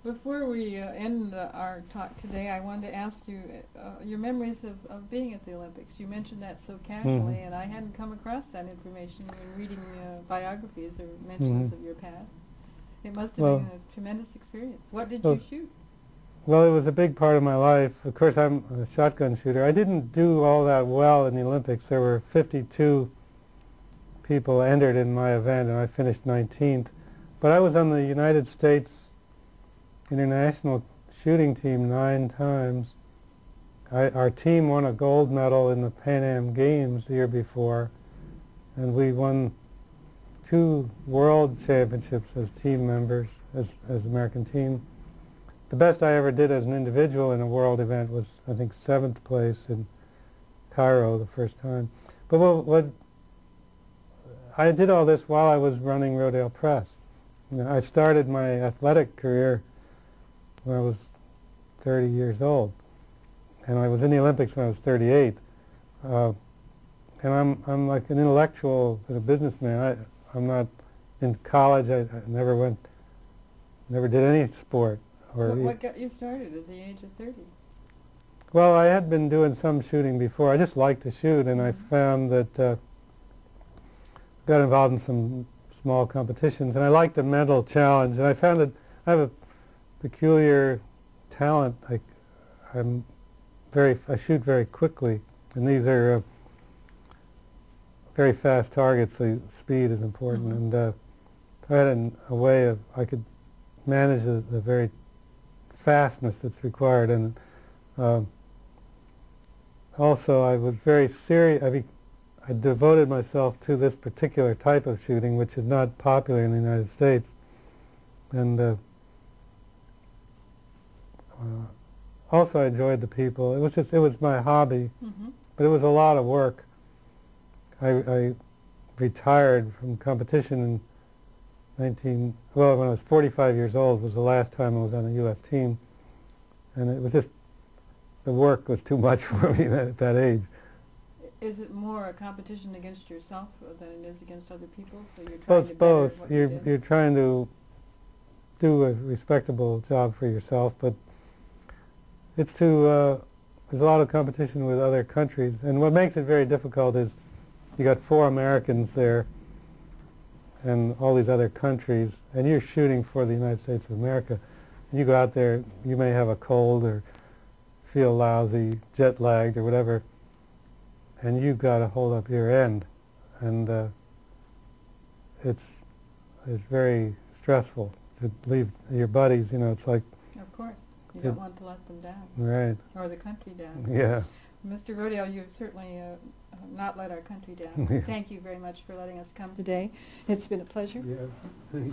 Before we end our talk today, I wanted to ask you your memories of being at the Olympics. You mentioned that so casually, and I hadn't come across that information when reading biographies or mentions of your past. It must have been a tremendous experience. What did you shoot? Well, it was a big part of my life. Of course, I'm a shotgun shooter. I didn't do all that well in the Olympics. There were 52 people entered in my event, and I finished 19th. But I was on the United States international shooting team 9 times. Our team won a gold medal in the Pan Am Games the year before, and we won 2 world championships as team members, as American team. The best I ever did as an individual in a world event was, I think, 7th place in Cairo the first time. But what I did all this while I was running Rodale Press. You know, I started my athletic career when I was 30 years old, and I was in the Olympics when I was 38. And I'm like an intellectual and a businessman. I'm not in college. I never did any sport. What got you started at the age of 30? Well, I had been doing some shooting before. I just liked to shoot, and I found that got involved in some small competitions, and I liked the mental challenge. And I found that I have a peculiar talent. I shoot very quickly, and these are very fast targets, so speed is important. And I had a way of I could manage the very fastness that's required, and also I was very serious. I devoted myself to this particular type of shooting, which is not popular in the United States, and also I enjoyed the people. It was my hobby, but it was a lot of work. I retired from competition in when I was 45 years old was the last time I was on a U.S. team, and it was just, the work was too much for me at that age. Is it more a competition against yourself than it is against other people? So you're trying Well, it's to both. What You're trying to do a respectable job for yourself, but it's there's a lot of competition with other countries, and what makes it very difficult is you got 4 Americans there and all these other countries, and you're shooting for the United States of America. And you go out there, you may have a cold or feel lousy, jet lagged or whatever, and you've got to hold up your end, and it's very stressful to leave your buddies. You know, it's like, Of course, you don't want to let them down, right? or the country down. Yeah. Mr. Rodale, you've certainly not let our country down. Thank you very much for letting us come today. It's been a pleasure. Yeah.